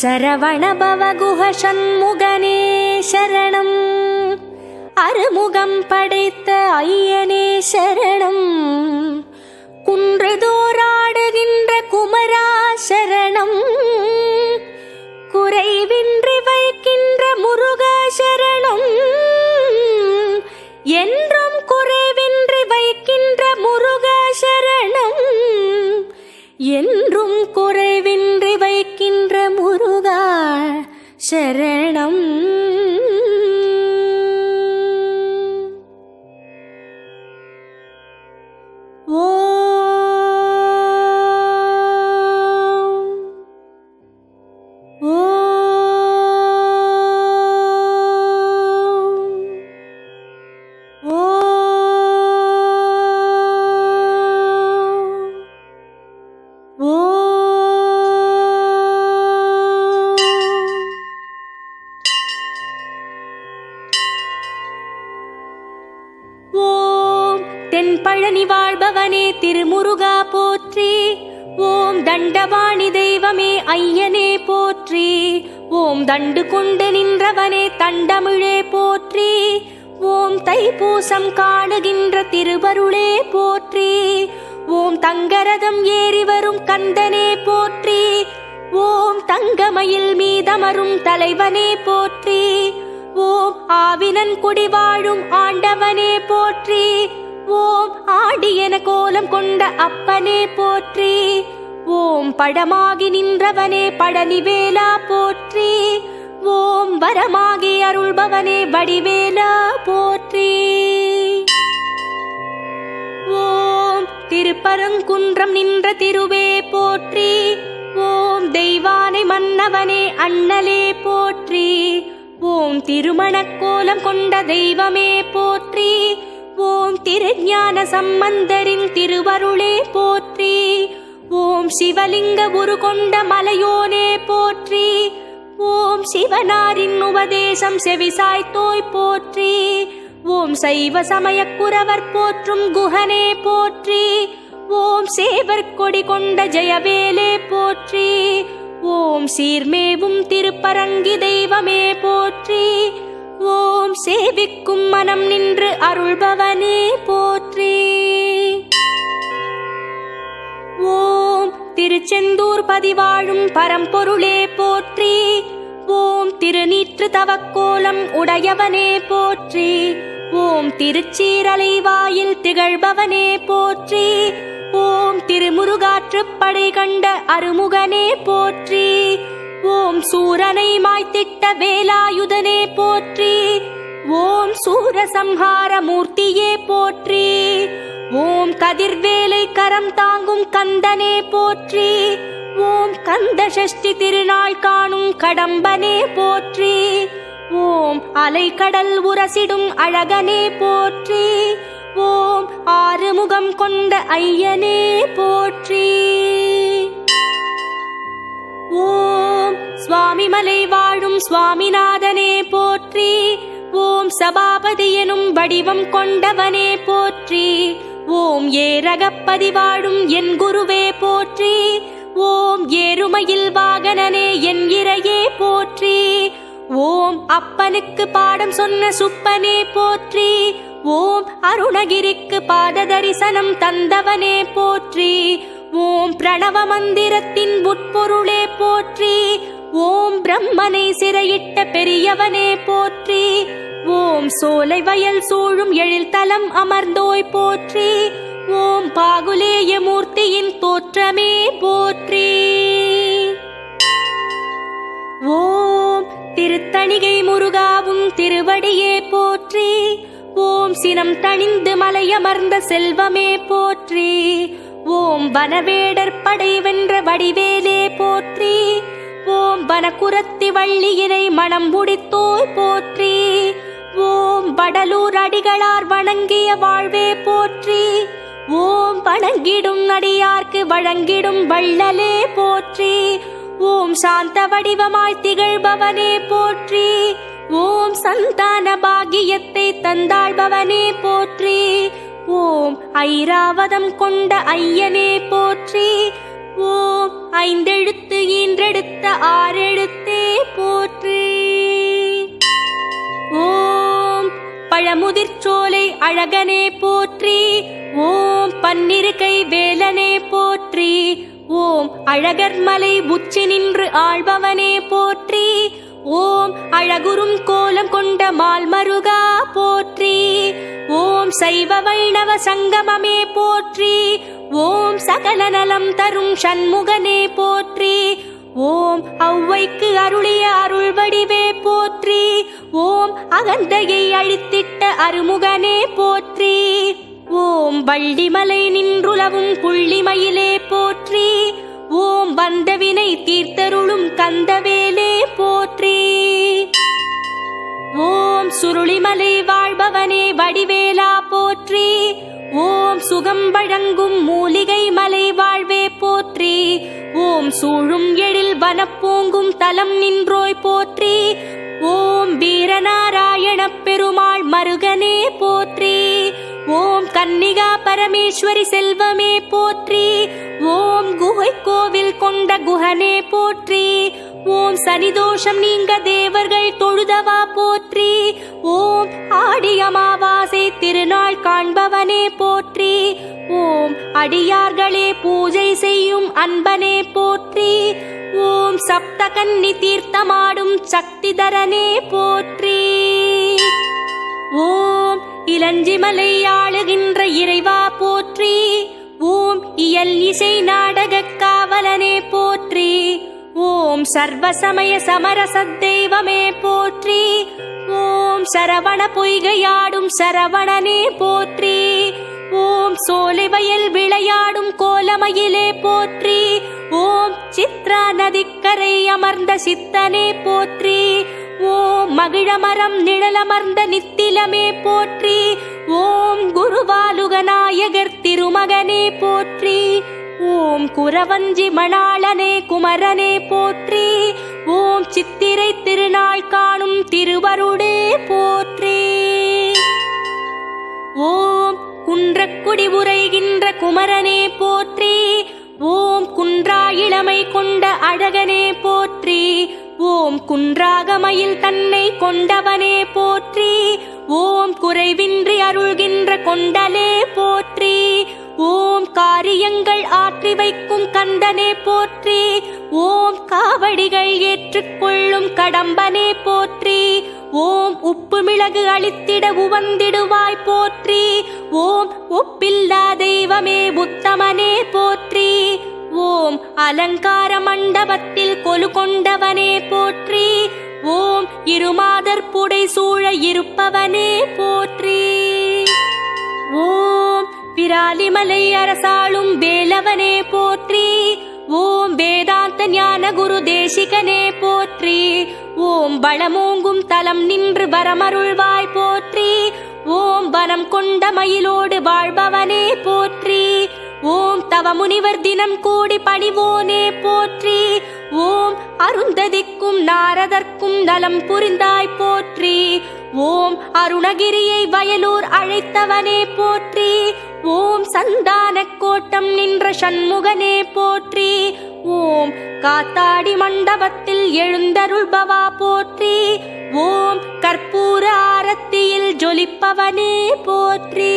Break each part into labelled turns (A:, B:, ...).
A: சரவணபவகுஹ சண்முகனே சரணம். அறுமுகம் படைத்த ஐயனே சரணம். குன்றுதோறாடுகின்ற குமரா சரணம். குறைவின்றி வைக்கின்ற முருகா சரணம். என்றும் குறைவின்றி வைக்கின்ற முருகா சரணம். என்றும் குறைவின்றி வைக்கின்ற முருகா சரணம். தென்பழனி வாழ்பவனே திருமுருகா போற்றி. ஓம் தண்டபாணி தெய்வமே ஐயனே போற்றி. ஓம் தண்டு கொண்டு நின்றவனே தண்டமிழே போற்றி. ஓம் தைப்பூசம் காணுகின்ற திருவருளே போற்றி. ஓம் தங்கரதம் ஏறி வரும் கந்தனே போற்றி. ஓம் தங்கமயில் மீதமரும் தலைவனே போற்றி. ஓம் ஆவினன் குடி வாழும் ஆண்டவனே போற்றி. ஓம் ஆடியன கோலம் கொண்ட அப்பனே போற்றி. ஓம் படமாகி நின்றவனே பழனிவேலா போற்றி. ஓம் வரமாகி அருள்பவனே வடிவேலா போற்றி. ஓம் திருப்பரங்குன்றம் நின்ற திருவே போற்றி. ஓம் தெய்வானை மன்னவனே அண்ணலே போற்றி. ஓம் திருமணக்கோலம் கொண்ட தெய்வமே போற்றி. ஓம் திருஞான சம்பந்தரின் திருவருளே போற்றி. ஓம் சிவலிங்க உரு கொண்ட மலையோனே போற்றி. ஓம் சிவனாரின் உபதேசம் செவிசாய்த்தோய் போற்றி. ஓம் சைவ சமயக் குரவர் போற்றும் குஹனே போற்றி. ஓம் சேவர் கொடி கொண்ட ஜெயவேலே போற்றி. ஓம் சீர்மேவும் திருப்பரங்கி தெய்வமே போற்றி. ஓம் சேவிக்கும் மனம் நின்று அருள்பவனே போற்றி. ஓம் திருச்செந்தூர் பதிவாழும் பரம்பொருளே போற்றி. ஓம் திருநீற்று தவக்கோலம் உடையவனே போற்றி. ஓம் திருச்சீரலை வாயில் திகழ்பவனே போற்றி. ஓம் திருமுருகாற்றுப்படை கண்ட அருமுகனே போற்றி. ஓம் சூரனை மாய்த்திட்ட வேலாயுதனே போற்றி. ஓம் சூரசம்ஹார மூர்த்தியே போற்றி. ஓம் கதிர்வேலை கரம் தாங்கும் கந்தனே போற்றி. ஓம் கந்த சஷ்டி திருநாள் காணும் கடம்பனே போற்றி. ஓம் அலைக்கடல் உரசிடும் அழகனே போற்றி. ஓம் ஆறுமுகம் கொண்ட ஐயனே போற்றி. ஓம் சுவாமிமலை வாழும் சுவாமிநாதனே போற்றி. ஓம் சபாபதி எனும் வடிவம் கொண்டவனே போற்றி. ஓம் ஏரகப்பதி வாழும் என் குருவே போற்றி. ஓம் ஏறுமையில் வாகனனே என் இறையே போற்றி. ஓம் அப்பனுக்கு பாடம் சொன்ன சுப்பனே போற்றி. ஓம் அருணகிரிக்கு பாத தரிசனம் தந்தவனே போற்றி. ஓம் பிரணவ மந்திரத்தின் உட்பொருளே போற்றி. ஓம் பிரம்மனை சிறையிட்ட பெரியவனே போற்றி. ஓம் சோலை வயல் சூழும் எழில்தலம் அமர்ந்தோய் போற்றி. ஓம் பாகுலேய மூர்த்தியின் தோற்றமே போற்றி. ஓம் திருத்தணிகை முருகாவும் திருவடியே போற்றி. ஓம் சினம் தணிந்து மலையமர்ந்த செல்வமே போற்றி. ஓம் வனவேடர் படை வென்ற வடிவேலே போற்றி. ஓம் வனக்குரத்தி வள்ளியினை மனம் முடித்தோய் போற்றி. ஓம் வடலூர் அடிகளார் வணங்கிய வாழ்வே போற்றி. ஓம் வணங்கிடும் அடியார்க்கு வழங்கிடும் வள்ளலே போற்றி. ஓம் சாந்த வடிவமாய் திகழ்பவனே போற்றி. ஓம் சந்தான பாகியத்தை தந்தாழ்பவனே போற்றி. ஓம் ஐராவதம் கொண்ட ஐயனே போற்றி. ஓம் ஐந்தெழுத்து ஈன்றெடுத்த ஆறெழுத்தே போற்றி. ஓம் பழமுதிர்ச்சோலை அழகனே போற்றி. ஓம் பன்னிருகை வேலனே போற்றி. ஓம் அழகர்மலை உச்சி நின்று ஆள்பவனே போற்றி. ஓம் அழகுறும் கோலம் கொண்ட மால்மருகா போற்றி. ஓம் சைவ வைணவ சங்கமமே போற்றி. ஓம் சகல நலம் தரும் சண்முகனே போற்றி. ஓம் ஔவைக்கு அருளிய அருள் வடிவே போற்றி. ஓம் அகந்தையை அழித்திட்ட அருமுகனே போற்றி. ஓம் வள்ளிமலை நின்றுலவும் புள்ளிமயிலே போற்றி. ஓம் வந்தவினை தீர்த்தருளும் கந்தவேலே போற்றி. ஓம் சுருளிமலை வாழ்பவனே வடிவேலா போற்றி. ஓம் சுகம் வழங்கும் மூலிகை மலை வாழ்வே போற்றி. ஓம் சூழும் எழில் வனப்பூங்கும் தலம் நின்றோய் போற்றி. ஓம் வீரநாராயண பெருமாள் மருகனே போற்றி. ஓம் கன்னிகா பரமேஸ்வரி செல்வமே போற்றி. ஓம் குகை கோவில் கொண்ட குஹனே போற்றி. ஓம் சனிதோஷம் நீங்க தேவர்கள் தொழுதவா போற்றி. ஓம் ஆடி அமாவாசை திருநாள் காண்பவனே போற்றி. ஓம் அடியார்களே பூஜை செய்யும் அன்பனே போற்றி. ஓம் சப்தகன்னி தீர்த்தமாடும் சக்திதரனே போற்றி. ஓம் இளஞ்சிமலை ஆளுகின்ற இறைவா போற்றி. ஓம் இயல் இசை நாடக காவலனே போற்றி. ஓம் சர்வசமய சமரச தெய்வமே போற்றி. ஓம் சரவண பொய்கையாடும் சரவணனே போற்றி. ஓம் சோலை வயல் விளையாடும் கோலமயிலே போற்றி. ஓம் சித்ரா நதிக்கரை அமர்ந்த சித்தனே போற்றி. ஓம் மகிழமரம் நிழலமர்ந்த நித்திலமே போற்றி. ஓம் குருவாலுகநாயகர் திருமகனே போற்றி. ஓம் குரவஞ்சி மணாளனே குமரனே போற்றி. ஓம் சித்திரை திருநாள் காணும் திருவருடே போற்றி. ஓம் குன்றக்குடி உரைகின்ற குமரனே போற்றி. ஓம் குன்றா இளமை கொண்ட அழகனே போற்றி. ஓம் குன்றாகமயில் தன்னை கொண்டவனே போற்றி. ஓம் குறைவின்றி அருள்கின்ற கொண்டலே போற்றி. ஓம் காரியங்கள் ஆற்றி வைக்கும் கந்தனே போற்றி. ஓம் காவடிகள் ஏற்றுக்கொள்ளும் கடம்பனே போற்றி. ஓம் உப்பு மிளகு அளித்திட உவந்திடுவாய் போற்றி. ஓம் ஒப்பில்லா தெய்வமே உத்தமனே போற்றி. ஓம் அலங்கார மண்டபத்தில் கொலு கொண்டவனே போற்றி. ஓம் இருமாதர் புடை சூழ இருப்பவனே போற்றி. ஓம் பிராலிமலை அரசாளும் வேலவனே போற்றி. ஓம் வேதாந்த ஞான குரு தேசிகனே போற்றி. ஓம் பலமோங்கும் தலம் நின்று வரமருள்வாய் போற்றி. ஓம் வனம் கொண்ட மயிலோடு வாழ்பவனே போற்றி. ஓம் தவமுனிவர் தினம் கூடி பணிவோனே போற்றி. ஓம் அருந்ததிக்கும் நாரதற்கும் நலம் புரிந்தாய் போற்றி. ஓம் அருணகிரியை வயலூர் அழைத்தவனே போற்றி. ஓம் சந்தான கோட்டம் நின்ற சண்முகனே போற்றி. ஓம் காத்தாடி மண்டபத்தில் எழுந்தருள்பவா போற்றி. ஓம் கற்பூர ஆரத்தியில் ஜொலிப்பவனே போற்றி.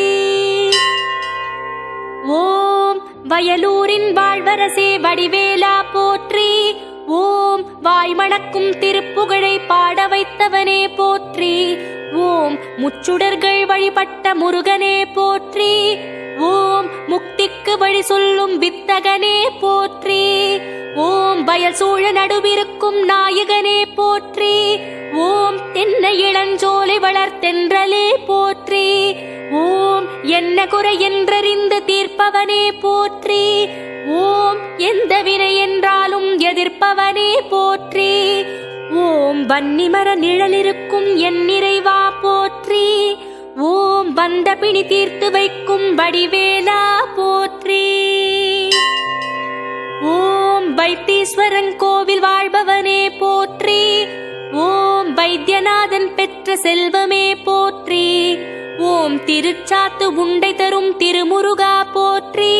A: ஓம் வயலூரின் வாழ்வரசே வடிவேலா போற்றி. ஓம் வாய்மணக்கும் திருப்புகழை பாட வைத்தவனே போற்றி. ஓம் முச்சுடர்கள் வழிபட்ட முருகனே போற்றி. ஓம் முக்திக்கு வழி சொல்லும் வித்தகனே போற்றி. ஓம் வயல் சூழ நடுவிருக்கும் நாயகனே போற்றி. ஓம் தென்னை இளஞ்சோலை வளர்த்தென்றலே போற்றி. ஓம் என்ன குறை என்றறிந்து தீர்ப்பவனே போற்றி. ஓம் எந்த வினை என்றாலும் எதிர்ப்பவனே போற்றி. ஓம் வன்னிமர நிழலிருக்கும் என் நிறைவா போற்றி. ஓம் வந்த பிணி தீர்த்து வைக்கும் வடிவேலா போற்றி. ஓம் வைத்தீஸ்வரன் கோவில் வாழ்பவனே போற்றி. ஓம் வைத்தியநாதன் பெற்ற செல்வமே போற்றி. ஓம் திருச்சாத்து உண்டை தரும் திருமுருகா போற்றி.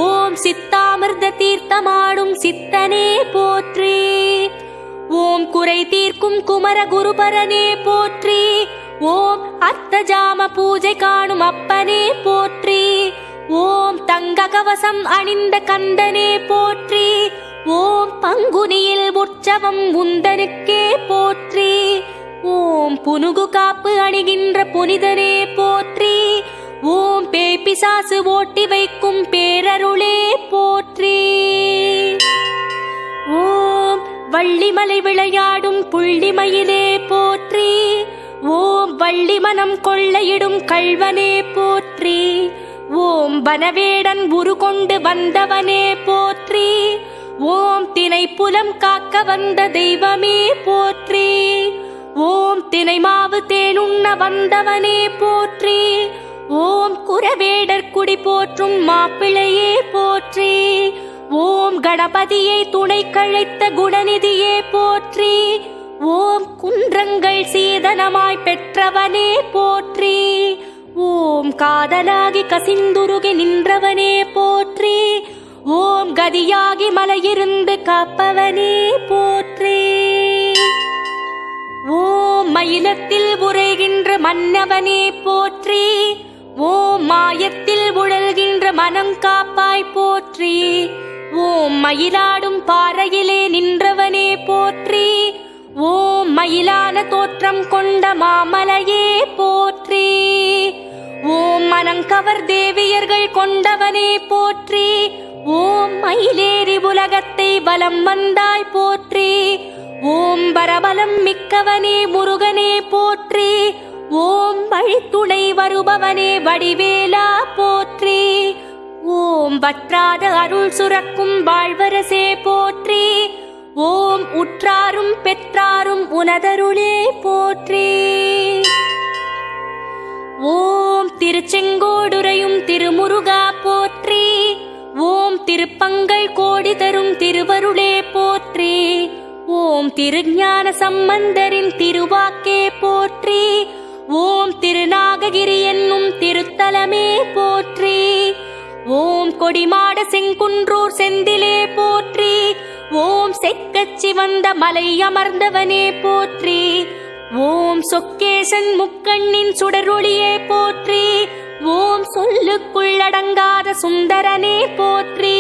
A: ஓம் சித்தாம அமிர்த தீர்த்தமாடும் சித்தனே போற்றி. ஓம் குறை தீர்க்கும் குமர குருபரனே போற்றி. ஓம் அர்த்தஜாம பூஜை காணும் அப்பனே போற்றி. ஓம் தங்க கவசம் அணிந்த கந்தனே போற்றி. ஓம் பங்குனியில் உற்சவம் உந்தனுக்கே போற்றி. ஓம் புனுகு காப்பு அணிகின்ற புனிதனே போற்றி. ஓம் பேய்பிசாசு ஓட்டி வைக்கும் பேரருளே போற்றி. ஓம் வள்ளிமலை விளையாடும் புள்ளிமயிலே போற்றி. ஓம் வள்ளி மனம் கொள்ளையிடும் கள்வனே போற்றி. ஓம் வனவேடன் உருகொண்டு வந்தவனே போற்றி. ஓம் தினை புலம் காக்க வந்த தெய்வமே போற்றி. ஓம் தினை மாவு தேனுண்ண வந்தவனே போற்றி. ஓம் குரவேடர் குடி போற்றும் மாப்பிளையே போற்றி. ஓம் கணபதியை துணை கழைத்த குணநிதியே போற்றி. ஓம் குன்றங்கள் சீதனமாய் பெற்றவனே போற்றி. ஓம் காதலாகி கசிந்துருகி நின்றவனே போற்றி. ஓம் கதியாகி மலையிருந்து காப்பவனே போற்றி. ஓம் மயிலத்தில் உரைகின்ற மன்னவனே போற்றி. ஓம் மாயத்தில் உழல்கின்ற மனம் காப்பாய் போற்றி. ஓம் மயிலாடும் பாறையிலே நின்றவனே போற்றி. ஓம் மயிலான தோற்றம் கொண்ட மாமலையே போற்றி. ஓம் மனங்கவர் தேவியர்கள் கொண்டவனே போற்றி. ஓம் மயிலேறி உலகத்தை பலம் வந்தாய் போற்றி. ஓம் பரபலம் மிக்கவனே முருகனே போற்றி. ஓம் வழித்துணை வருபவனே வடிவேலா போற்றி. ஓம் வற்றாத அருள் சுரக்கும் வாழ்வரசே போற்றி. ஓம் உற்றாரும் பெற்றாரும் உனதருளே போற்றி. ஓம் திருச்செங்கோடுரையும் திருமுருகா போற்றி. ஓம் திருப்பங்கள் கோடி தரும் திருவருளே போற்றி. ஓம் திருஞான சம்பந்தரின் திருவாக்கே போற்றி. ஓம் திருநாககிரி என்னும் திருத்தலமே போற்றி. ஓம் கொடிமாட செங்குன்றூர் செந்திலே போற்றி. ஓம் செக்கச்சி வந்த மலை அமர்ந்தவனே போற்றி. ஓம் சொக்கேசன் முக்கண்ணின் சுடரொளியே போற்றி. ஓம் சொல்லுக்குள்ளடங்காத சுந்தரனே போற்றி.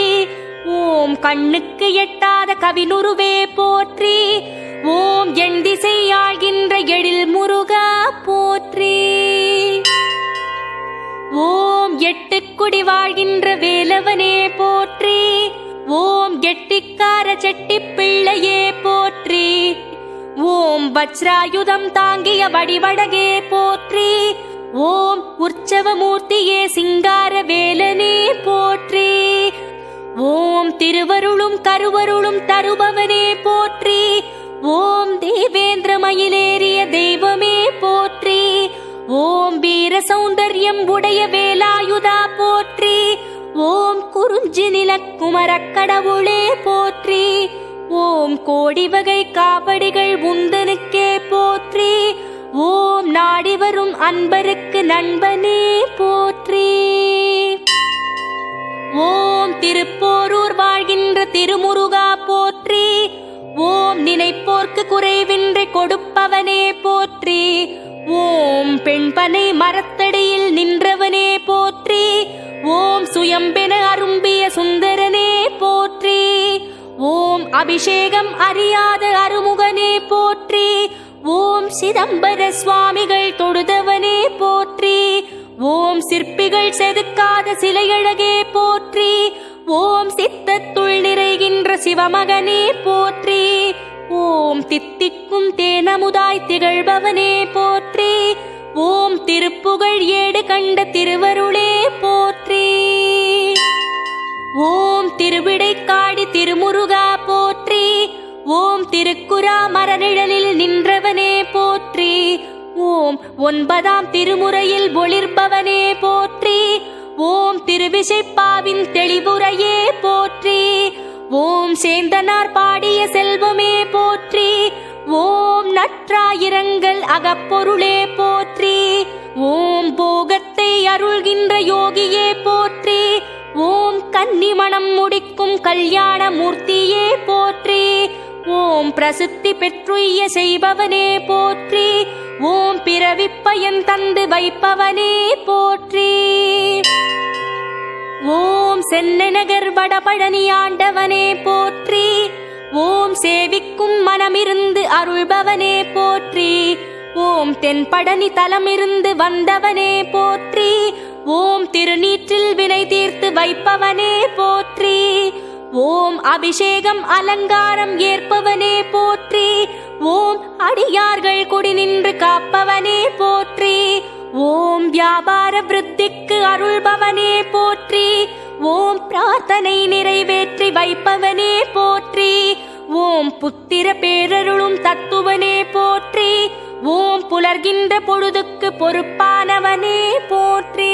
A: ஓம் கண்ணுக்கு எட்டாத கவினுருவே போற்றி. ஓம் எண் திசை ஆழ்கின்ற எழில் முருகா போற்றி. ஓம் எட்டுக்குடி வாழ்கின்ற வேலவனே போற்றி. ஓம் கெட்டிக்கார செட்டி பிள்ளையே போற்றி. ஓம் வஜ்ராயுதம் தாங்கிய வடிவடகே போற்றி. ஓம் உற்சவமூர்த்தியே சிங்கார வேலனே போற்றி. ஓம் திருவருளும் கருவருளும் தருபவனே போற்றி. ஓம் தேவேந்திர மயிலேறிய தெய்வமே போற்றி. ஓம் வீர சௌந்தர்யம் உடைய வேலாயுதா போற்றி. ஓம் குறிஞ்சி நிலக்குமரக் கடவுளே போற்றி. ஓம் கோடி வகை காவடிகள் உந்தனுக்கே போற்றி. ஓம் நாடி வரும் அன்பருக்கு நண்பனே போற்றி. ஓம் திருப்போரூர் வாழ்கின்ற திருமுருகா போற்றி. ஓம் நினைப்போர்க்கு குறைவின்றி கொடுப்பவனே போற்றி. ஓம் பெண்பனை மரத்தடியில் நின்றவனே போற்றி. ஓம் சுயம்பென அரும்பிய சுந்தரனே போற்றி. ஓம் அபிஷேகம் அறியாத அருமுகனே போற்றி. ஓம் சிதம்பர சுவாமிகள் தொழுதவனே போற்றி. ஓம் சிற்பிகள் செதுக்காத சிலையழகே போற்றி. ஓம் சித்தத்துள் நிறைகின்ற சிவமகனே போற்றி. ஓம் தித்திக்கும் தேனமுதாய் திகழ்பவனே போற்றி. ஓம் திருப்புகழ் ஏடு கண்ட திருவருளே போற்றி. ஓம் திருவிடைக்காடி திருமுருகா போற்றி. ஓம் திருக்குறா மரநிழலில் நின்றவனே போற்றி. ஓம் 9ஆம் திருமுறையில் ஒளிர்பவனே போற்றி. ஓம் திருவிசைப்பாவின் தெளிவுரையே போற்றி. ஓம் சேந்தனார் பாடிய செல்வமே போற்றி. ஓம் நற்றாயிரங்கள் அகப்பொருளே போற்றி. ஓம் போகத்தை அருள்கின்ற யோகியே போற்றி. ஓம் கன்னிமணம் முடிக்கும் கல்யாண மூர்த்தியே போற்றி. ஓம் பிரசித்தி பெற்றுய்ய செய்பவனே போற்றி. ஓம் பிறவிப்பயன் தந்து வைப்பவனே போற்றி. ஓம் சென்னநகர் வடபழனி ஆண்டவனே போற்றி. ஓம் சேவிக்கும் மனமிருந்து அருள்பவனே போற்றி. ஓம் தென்பழனி தலமிருந்து வந்தவனே போற்றி. ஓம் திருநீற்றில் வினை தீர்த்து வைப்பவனே போற்றி. ஓம் அபிஷேகம் அலங்காரம் ஏற்பவனே போற்றி. ஓம் அடியார்கள் குடி நின்று காப்பவனே போற்றி. ஓம் வியாபார விருத்திக்கு அருள்பவனே போற்றி. ஓம் பிரார்த்தனை நிறைவேற்றி வைப்பவனே போற்றி. ஓம் புத்திர பேரருளும் தத்துவனே போற்றி. ஓம் புலர்கின்ற பொழுதுக்கு பொறுப்பானவனே போற்றி.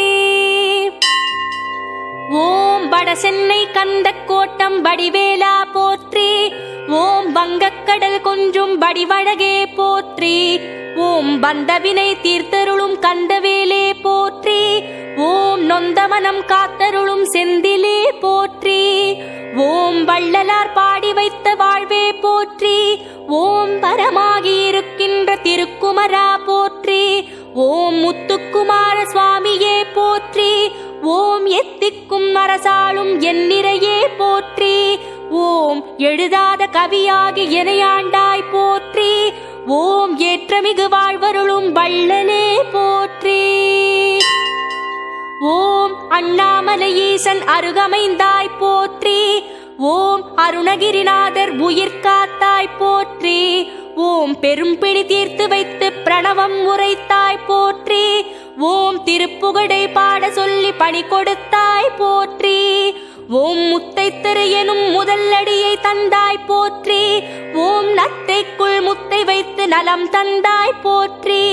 A: ஓம் வடசென்னை கந்தக்கோட்டம் வடிவேலா போற்றி. ஓம் வங்கக்கடல் கொஞ்சும் வடிவழகே போற்றி. ஓம் வந்தவினை தீர்த்தருளும் கந்தவேலே போற்றி. ஓம் நொந்தமனம் காத்தருளும் செந்திலே போற்றி. ஓம் வள்ளலார் பாடி வைத்த வாழ்வே போற்றி. ஓம் வரமாகி இருக்கின்ற திருக்குமரா போற்றி. ஓம் முத்துக்குமார சுவாமியே போற்றி. ஓம் எத்திக்கும் அரசாளும் எண்ணிறையே போற்றி. ஓம் எழுதாத கவியாகி எனையாண்டாய் போற்றி. ஓம் ஏற்றமிகு வாழ்வருளும் வள்ளலே போற்றி. ஓம் அண்ணாமலை ஈசன் அருகமைந்தாய் போற்றி. ஓம் அருணகிரிநாதர் உயிர் காத்தாய் போற்றி. ஓம் பெரும்பிடி தீர்த்து வைத்து பிரணவம் உரைத்தாய் போற்றி. ஓம் திருப்புகழை பாட சொல்லி பணி கொடுத்தாய் போற்றி. ஓம் முத்தை திரு எனும் முதல்லடியை தந்தாய் போற்றி. ஓம் நத்தைக்குள் முத்தை வைத்து நலம் தந்தாய் போற்றி.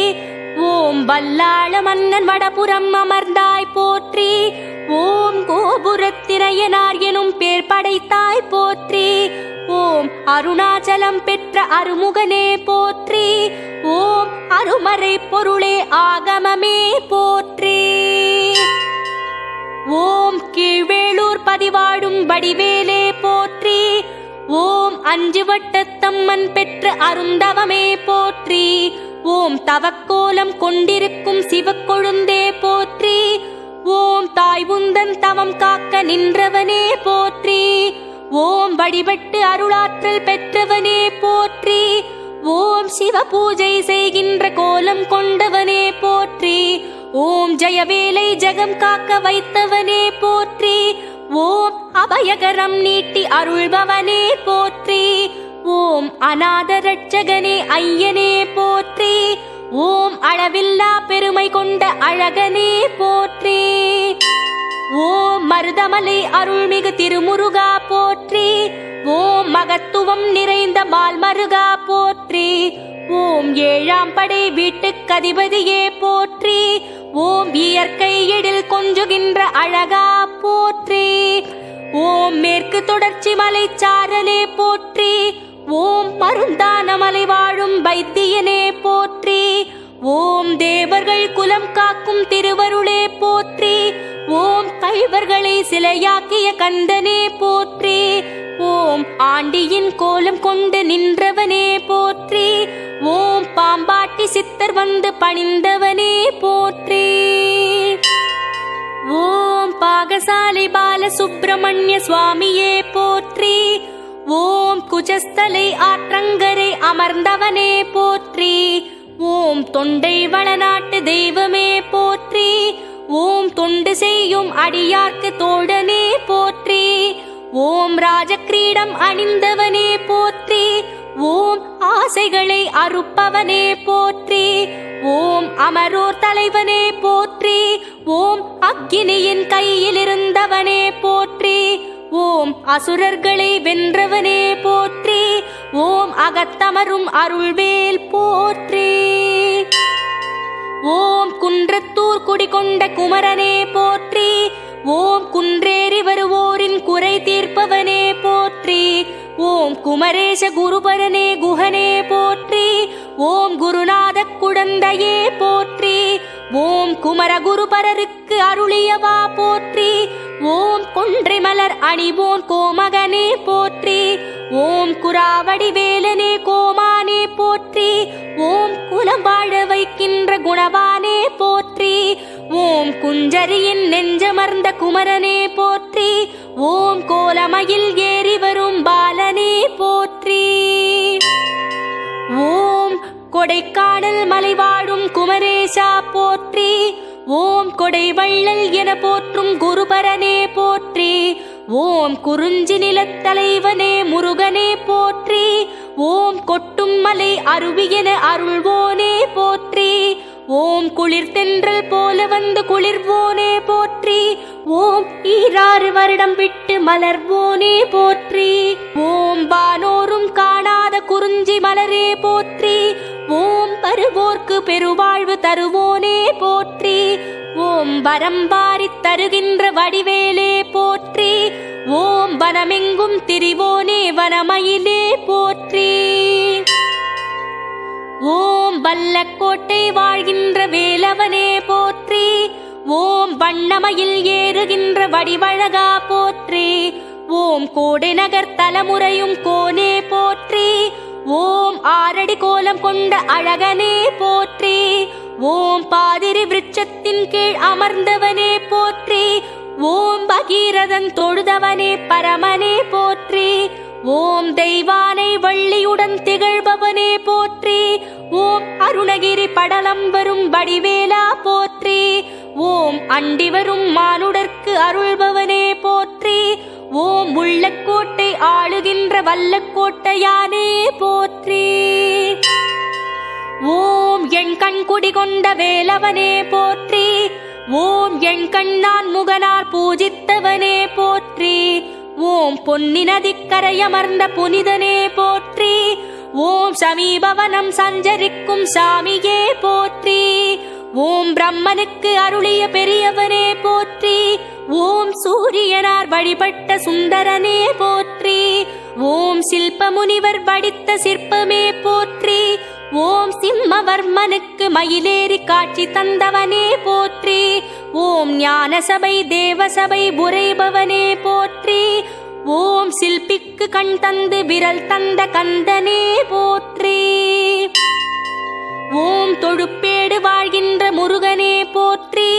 A: ஓம் வல்லாள மன்னன் வடபுறம் அமர்ந்தாய் போற்றி. ஓம் கோபுரத்திரையனார் எனும் பேர் படைத்தாய் போற்றி. ஓம் அருணாச்சலம் பெற்ற அருமுகனே போற்றி. ஓம் அருமறை பொருளே ஆகமமே போற்றி. ஓம் கீழ்வேளூர் பதிவாடும் வடிவேலே போற்றி. ஓம் அஞ்சு வட்டத்தம்மன் பெற்ற அருந்தவமே போற்றி. ஓம் தவக்கோலம் கொண்டிருக்கும் சிவக்கொழுந்தே போற்றி. ஓம் தாய் உந்தன் தவம் காக்க நின்றவனே போற்றி. ஓம் வழிபட்டு அருளாற்றல் பெற்றவனே போற்றி. ஓம் சிவ பூஜை செய்கின்ற கோலம் கொண்டவனே போற்றி. ஓம் ஜெயவேலை ஜெகம் காக்க வைத்தவனே போற்றி. ஓம் அபயகரம் நீட்டி அருள்பவனே போற்றி. ஓம் அநாத ரட்சகனே ஐயனே போற்றி. ஓம் அளவில்லா பெருமை கொண்ட அழகனே போற்றி. ஓம் மருதமலை அருள்மிகு திருமுருகா போற்றி. ஓம் மகத்துவம் நிறைந்த மால்மருகா போற்றி. ஓம் ஏழாம் படை வீட்டுக்கு அதிபதியே போற்றி. ஓம் இயற்கை எழில் கொஞ்சுகின்ற அழகா போற்றி. ஓம் மேற்கு தொடர்ச்சி மலை சாரலே போற்றி. ஓம் மருந்தான மலை வாழும் வைத்தியனே போற்றி. ஓம் தேவர்கள் குலம் காக்கும் திருவருளே போற்றி. ஓம் கள்வர்களை சிலையாக்கிய கந்தனே போற்றி. ஓம் ஆண்டியின் கோலம் கொண்டு நின்றவனே போற்றி. ஓம் பாம்பாட்டி சித்தர் வந்து பணிந்தவனே போற்றி. ஓம் பாகசாலை பால சுப்பிரமணிய சுவாமியே போற்றி. ஓம் குஜஸ்தலை ஆற்றங்கரை அமர்ந்தவனே போற்றி. ஓம் தொண்டை வளநாட்டு தெய்வமே போற்றி. ஓம் தொண்டு செய்யும் அடியார்க்கு தோழனே போற்றி. ஓம் ராஜக்கிரீடம் அணிந்தவனே போற்றி. ஓம் ஆசைகளை அறுப்பவனே போற்றி. ஓம் அமரோர் தலைவனே போற்றி. ஓம் அக்கினியின் கையில் இருந்தவனே போற்றி. ஓம் அசுரர்களை வென்றவனே போற்றி. ஓம் அகத்தமரும் அருள்வேல் போற்றி. ஓம் குன்றத்தூர் குடிகொண்ட குமரனே போற்றி. ஓம் குன்றேறி வருவோரின் குறை தீர்ப்பவனே போற்றி. ஓம் குமரேச குருபரனே குஹனே போற்றி. ஓம் குருநாத குழந்தையே போற்றி. ஓம் குமர குருபரருக்கு அருளியவா போற்றி. ஓம் கொன்றைமல மலர் அணிவோன் கோமகனே போற்றி. ஓம் குராவடி வேலனே கோமானே போற்றி. ஓம் குலம் வாழ வைக்கின்ற குணவானே போற்றி. ஓம் குஞ்சரியின் நெஞ்சமர்ந்த குமரனே போற்றி. ஓம் கோலமயில் ஏறி வரும் பாலனே போற்றி. ஓம் கொடைக்கானல் மலை வாழும் குமரேசா போற்றி. ஓம் கொடை வள்ளல் என போற்றும் குருபரனே போற்றி. ஓம் குறிஞ்சி நிலத்தலைவனே முருகனே போற்றி. ஓம் கொட்டும் மலை அருவி என அருள்வோனே போற்றி. ஓம் குளிர் தென்றல் போல வந்து குளிர்வோனே போற்றி. ஓம் 6 வருடம் விட்டு மலர்வோனே போற்றி. ஓம் வானோரும் காணாத குறிஞ்சி மலரே போற்றி. ஓம் வருவோர்க்கு பெருவாழ்வு தருவோனே போற்றி. ஓம் வரம்பாரி தருகின்ற வடிவேலே போற்றி. ஓம் வனமெங்கும் திரிவோனே வனமயிலே போற்றி. ஓம் வல்லக்கோட்டை வாழ்கின்ற வேலவனே போற்றி. ஓம் வண்ணமயில் ஏறுகின்ற வடிவழகா போற்றி. ஓம் கோடை நகர் தலைமுறையும் கோனே போற்றி. ஓம் 6 அடி கோலம் கொண்ட அழகனே போற்றி. ஓம் பாதிரி விருட்சத்தின் கீழ் அமர்ந்தவனே போற்றி. ஓம் பகீரதன் தொழுதவனே பரமனே போற்றி. ஓம் தெய்வானை வள்ளியுடன் திகழ்பவனே போற்றி. ஓம் அருணகிரி படலம் வரும் வடிவேலா போற்றி. ஓம் அண்டி வரும் மானுடர்க்கு அருள்பவனே போற்றி. ஓம் உள்ளக்கோட்டை ஆளுகின்ற வல்லக்கோட்டையானே போற்றி. ஓம் என் கண் குடி கொண்ட வேலவனே போற்றி. ஓம் என் கண்ணான் முகனார் பூஜித்தவனே போற்றி. ஓம் பொன்னி நதிக்கரையமர்ந்த புனிதனே போற்றி. ஓம் சமீபவனம் சஞ்சரிக்கும் சாமியே போற்றி. ஓம் பிரம்மனுக்கு அருளிய பெரியவனே போற்றி. ஓம் சூரியனார் வழிபட்ட சுந்தரனே போற்றி. ஓம் சில்ப முனிவர் வடித்த சிற்பமே போற்றி. ஓம் சிம்மவர்மனுக்கு மயிலேறி காட்சி தந்தவனே போற்றி. ஓம் ஞானசபை தேவசபை உரைபவனே போற்றி. ஓம் சில்பிக்கு கண் தந்து விரல் தந்த கந்தனே போற்றி. ஓம் தொழுப்பேடு வாழ்கின்ற முருகனே போற்றி.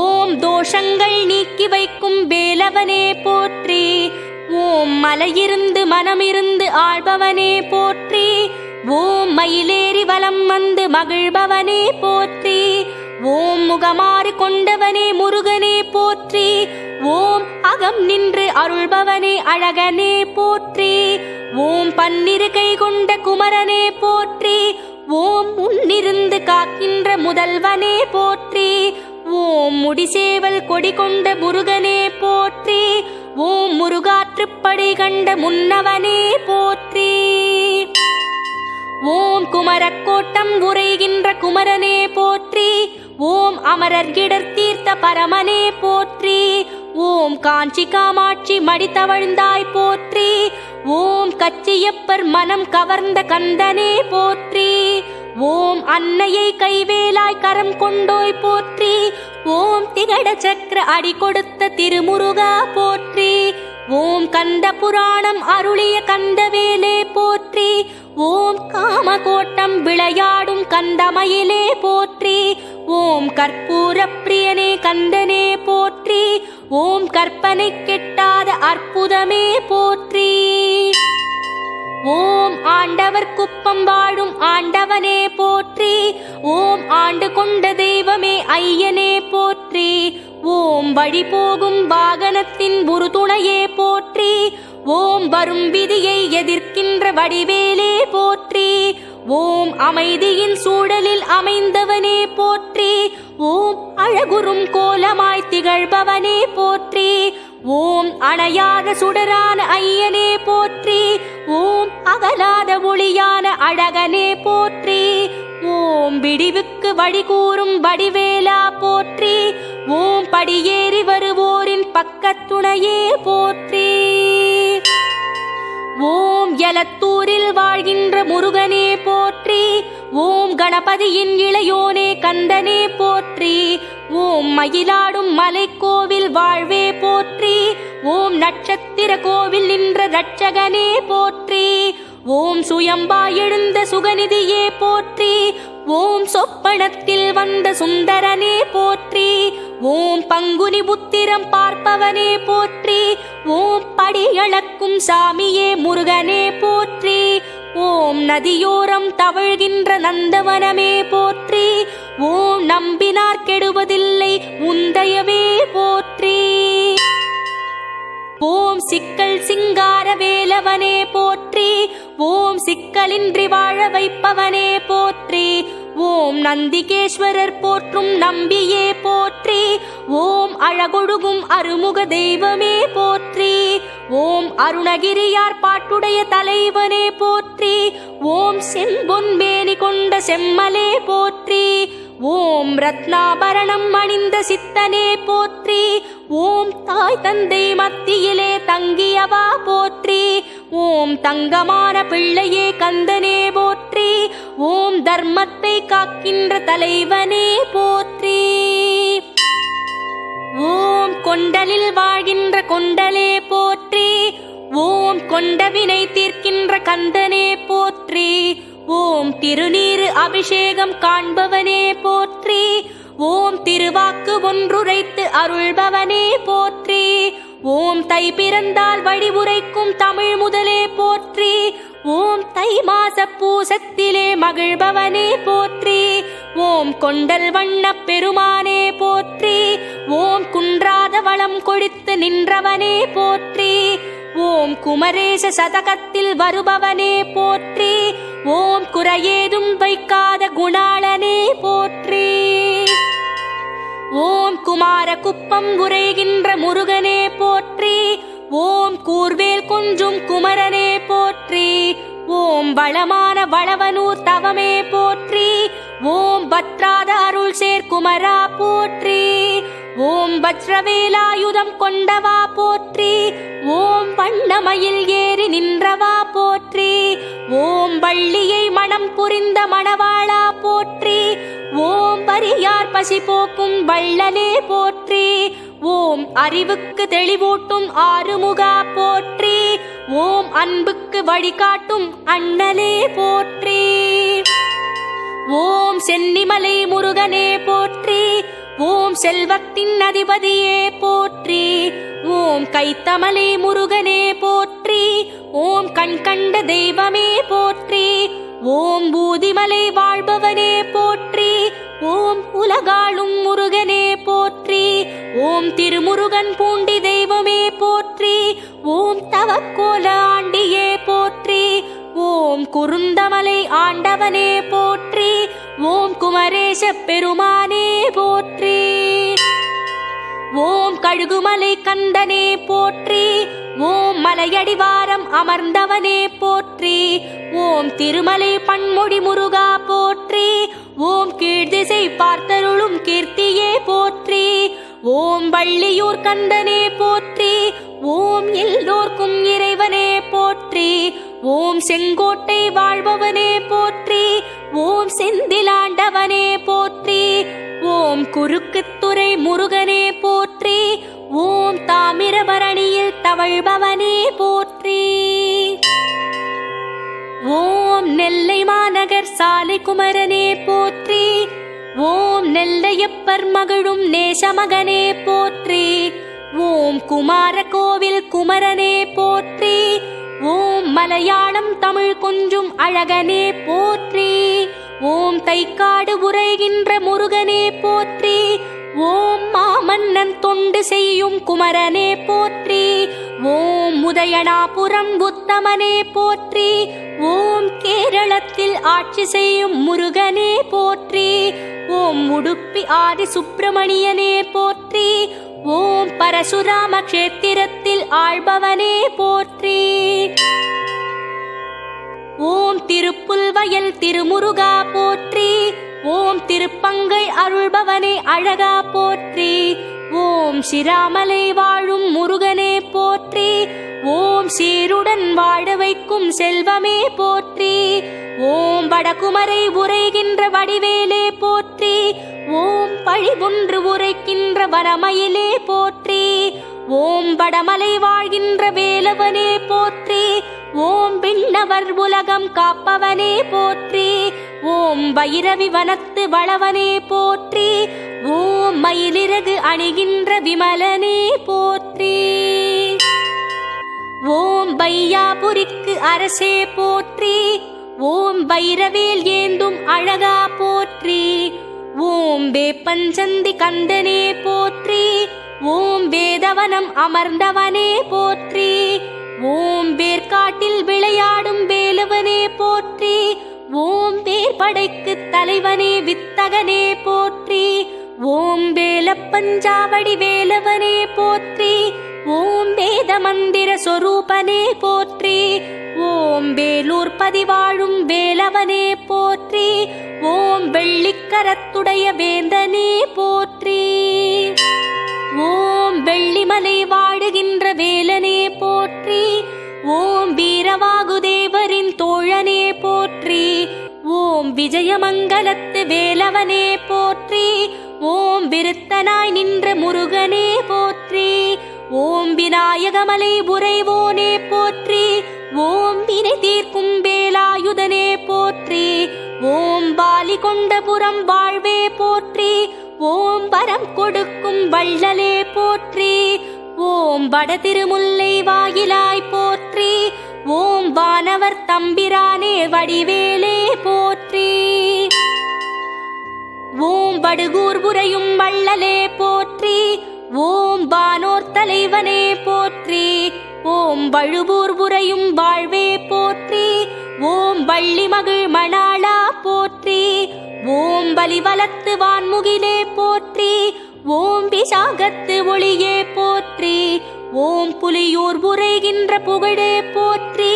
A: ஓம் தோஷங்கள் நீக்கி வைக்கும் வேலவனே போற்றி. ஓம் மலையிருந்து மனமிருந்து ஆள்பவனே போற்றி. ஓம் மயிலேறி வலம் வந்து மகிழ்பவனே போற்றி. ஓம் முகமாறு கொண்டவனே முருகனே போற்றி. ஓம் அகம் நின்று அருள்பவனே அழகனே போற்றி. ஓம் 12 கை கொண்ட குமரனே போற்றி. ஓம் முன்னிருந்து காக்கின்ற முதல்வனே போற்றி. ஓம் முடிசேவல் கொடி கொண்ட முருகனே போற்றி. ஓம் முருகாற்றுப்படை கண்ட முன்னவனே போற்றி. ஓம் குமரக்கோட்டம் உரைகின்ற குமரனே போற்றி. ஓம் அமரர் இடர் தீர்த்த பரமனே போற்றி. ஓம் காஞ்சி காமாட்சி மடித்தவழ்ந்தாய் போற்றி. ஓம் கச்சியப்பர் மனம் கவர்ந்த கந்தனே போற்றி. ஓம் அன்னையை கைவேலாய் கரம் கொண்டோய் போற்றி. ஓம் திகட சக்கர அடி கொடுத்த திருமுருகா போற்றி. ஓம் கந்த புராணம் அருளிய கந்தவேலே போற்றி. ஓம் காமகோட்டம் விளையாடும் கந்தமயிலே போற்றி. ஓம் கற்பூர பிரியனே கந்தனே போற்றி. ஓம் கற்பனை கெட்டாத அற்புதமே போற்றி. ஓம் ஆண்டவர் குப்பம் வாழும் ஆண்டவனே போற்றி. ஓம் ஆண்டு கொண்ட தெய்வமே ஐயனே போற்றி. ஓம் வழி போகும் வாகனத்தின் உறுதுணையே போற்றி. ஓம் வரும் விதியை எதிர்க்கின்ற வடிவேலே போற்றி. ஓம் அமைதியின் சூழலில் அமைந்தவனே போற்றி. ஓம் அழகுறும் கோலமாய் திகழ்பவனே போற்றி. ஓம் அணையாத சுடரான ஐயனே போற்றி. ஓம் அகலாத ஒளியான அழகனே போற்றி. ஓம் விடிவுக்கு வழிகூறும் வடிவேலா போற்றி. ஓம் படியேறி வருவோரின் பக்கத்துணையே போற்றி. ஓம் எலத்தூரில் வாழ்கின்ற முருகனே போற்றி. ஓம் கணபதியின் இளையோனே கந்தனே போற்றி. ஓம் மயிலாடும் மலைக்கோவில் வாழ்வே போற்றி. ஓம் நட்சத்திர கோவில் நின்ற ரட்சகனே போற்றி. ஓம் சுயம்பாய் எழுந்த சுகநிதியே போற்றி. ஓம் சொப்பனத்தில் வந்த சுந்தரனே போற்றி. ஓம் பங்குனி புத்திரம் பார்ப்பவனே போற்றி. ஓம் படியளக்கும் சாமியே முருகனே போற்றி. ஓம் நதியோரம் தவழ்கின்ற நந்தவனமே போற்றி. ஓம் நம்பினார் கெடுவதில்லை உந்தயவே போற்றி. ஓம் சிக்கல் சிங்கார வேலவனே போற்றி. ஓம் சிக்கலின்றி வாழ வைப்பவனே போற்றி. ஓம் நந்திகேஸ்வரர் போற்றும் நம்பியே போற்றி. ஓம் அழகொழுகும் அருமுக தெய்வமே போற்றி. ஓம் அருணகிரியார் பாட்டுடைய தலைவனே போற்றி. ஓம் செம்பொன்மேனி கொண்ட செம்மலே போற்றி. ஓம் ரத்னாபரணம் அணிந்த சித்தனே போற்றி. ஓம் தாய் தந்தை மத்தியிலே தங்கியவா போற்றி. ஓம் தங்கமான பிள்ளையே கந்தனே போற்றி. ஓம் தர்மத்தை காக்கின்ற தலைவனே போற்றி. ஓம் கொண்டலில் வாழ்கின்ற கொண்டலே போற்றி. ஓம் கொண்டவினை தீர்க்கின்ற கந்தனே போற்றி. ஓம் திருநீரு அபிஷேகம் காண்பவனே போற்றி. ஓம் திருவாக்கு ஒன்றுரைத்து அருள்பவனே போற்றி. ஓம் தை பிறந்தால் வழிவுரைக்கும் தமிழ் முதலே போற்றி. ஓம் தை மாச பூசத்திலே மகிழ்பவனே போற்றி. ஓம் கொண்டல் வண்ண பெருமானே போற்றி. ஓம் குன்றாத வளம் கொடித்து நின்றவனே போற்றி. ஓம் குமரேச சதகத்தில் வருபவனே போற்றி. ஓம் குறையேதும் வைக்காத குணாளனே போற்றி. ஓம் குமார குப்பம் உரைகின்ற முருகனே போற்றி. ஓம் கூர்வேல் கொஞ்சும் குமரனே போற்றி. ஓம் வளமான வளவனூர் தவமே போற்றி. ஓம் பத்ராத அருள் சேர் குமரா போற்றி. ஓம் வஜ்ரவேலாயுதம் கொண்டவா போற்றி. ஓம் வண்ணமயில் ஏறி நின்றவா போற்றி. ஓம் வள்ளியை மனம் புரிந்த மணவாளா போற்றி. ஓம் பரியார் பசி போக்கும் வள்ளலே போற்றி. ஓம் அறிவுக்கு தெளிவூட்டும் ஆறுமுகா போற்றி. ஓம் அன்புக்கு வழிகாட்டும் அண்ணலே போற்றி. ஓம் சென்னிமலை முருகனே போற்றி. ஓம் செல்வத்தின் அதிபதியே போற்றி. ஓம் கைத்தமலை முருகனே போற்றி. ஓம் கண் கண்ட தெய்வமே போற்றி. ஓம் பூதிமலை வாழ்பவனே போற்றி. ஓம் உலகாளும் முருகனே போற்றி. ஓம் திருமுருகன் பூண்டி தெய்வமே போற்றி. ஓம் தவக்கோல ஆண்டியே போற்றி. ஓம் குருந்தமலை ஆண்டவனே போற்றி. ஓம் குமரேச பெருமானே போற்றி. ஓம் கழுகுமலை கந்தனே போற்றி. ஓம் மலையடிவாரம் அமர்ந்தவனே போற்றி. ஓம் திருமலை பன்மொழி முருகா போற்றி. ஓம் கீழ்திசை பார்த்தருளும் கீர்த்தியே போற்றி. ஓம் வள்ளியூர் கந்தனே போற்றி. ஓம் எல்லோர்க்கும் இறைவனே போற்றி. ஓம் செங்கோட்டை வாழ்பவனே போற்றி. ஓம் செந்திலாண்டவனே போற்றி. ஓம் குறுக்குத்துறை முருகனே போற்றி. ஓம் தாமிரபரணியில் தவழ்பவனே போற்றி. ஓம் நெல்லை மாநகர் சாலை குமரனே போற்றி. ஓம் நெல்லையப்பர் மகளும் நேசமகனே போற்றி. ஓம் குமார கோவில் குமரனே போற்றி. ஓம் மலையாளம் தமிழ் கொஞ்சும் அழகனே போற்றி. ஓம் தைக்காடு உரைகின்ற முருகனே போற்றி. ஓம் மாமன்னன் தொண்டு செய்யும் குமரனே போற்றி. ஓம் உதயனாபுரம் உத்தமனே போற்றி. ஓம் கேரளத்தில் ஆட்சி செய்யும் முருகனே போற்றி. ஓம் உடுப்பி ஆதி சுப்பிரமணியனே போற்றி. ஓம் பரசுராம கஷேத்திரத்தில் ஆள்பவனே போற்றி. ஓம் திருப்புல்வயல் திருமுருகா போற்றி. ஓம் திருப்பங்கை அருள்பவனே அழகா போற்றி. ஓம் சிராமலை வாழும் முருகனே போற்றி. ஓம் சீருடன் வாழ வைக்கும் செல்வமே போற்றி. ஓம் வடகுமரை உரைகின்ற வடிவேலே போற்றி. ஓம் பழி ஒன்று உரைக்கின்ற வனமயிலே போற்றி. ஓம் வடமலை வாழ்கின்ற வேலவனே போற்றி. ஓம் விண்ணவர் உலகம் காப்பவனே போற்றி. ஓம் பைரவி வனத்து வளவனே போற்றி. ஓம் மயிலிறகு அணிகின்ற விமலனே போற்றி. ஓம் பையாபுரிக்கு அரசே போற்றி. ஓம் பைரவேல் ஏந்தும் அழகா போற்றி. ஓம் வேப்பஞ்சந்தி கந்தனே போற்றி. ஓம் வேதவனம் அமர்ந்தவனே போற்றி. ஓம் வேர்காட்டில் விளையாடும் வேலவனே போற்றி. ஓம் வேற்படைக்கு தலைவனே வித்தகனே போற்றி. ஓம் வேலப்பஞ்சாவடி வேலவனே போற்றி. ஓம் வேத மந்திர சொரூபனே போற்றி. ஓம் வேலூர் பதிவாழும் வேலவனே போற்றி. ஓம் வெள்ளிக்கரத்துடைய வேந்தனே போற்றி. ஓம் வெள்ளிமலை வாழுகின்ற வேலனே போற்றி. ஓம் வீரவாகுதேவரின் தோழனே போற்றி. ஓம் விஜயமங்கலத்து வேலவனே போற்றி. ஓம் விருத்தனாய் நின்ற முருகனே போற்றி. ஓம் விநாயகமலை உறைவோனே போற்றி. ஓம் வினை தீர்க்கும் வேலாயுதனே போற்றி. ஓம் பாலி கொண்டபுரம் வாழ்வே போற்றி. ஓம் வரம் கொடுக்கும் வள்ளலே போற்றி. ஓம் வட திருமுல்லை வாயிலாய் போற்றி. ஓம் வானவர் தம்பிரானே வடிவேலே போற்றி. ஓம் வடுகூர் புரையும் வள்ளலே போற்றி. ஓம் வானோர் தலைவனே போற்றி. ஓம் வழுவூர் புரையும் வாழ்வே போற்றி. ஓம் வள்ளி மகிழ் மணாளா போற்றி. ஓம் பலிவலத்து வான்முகிலே போற்றி. ஓம் விசாகத்து ஒளியே போற்றி. ஓம் புலியூர் உரைகின்ற புகழே போற்றி.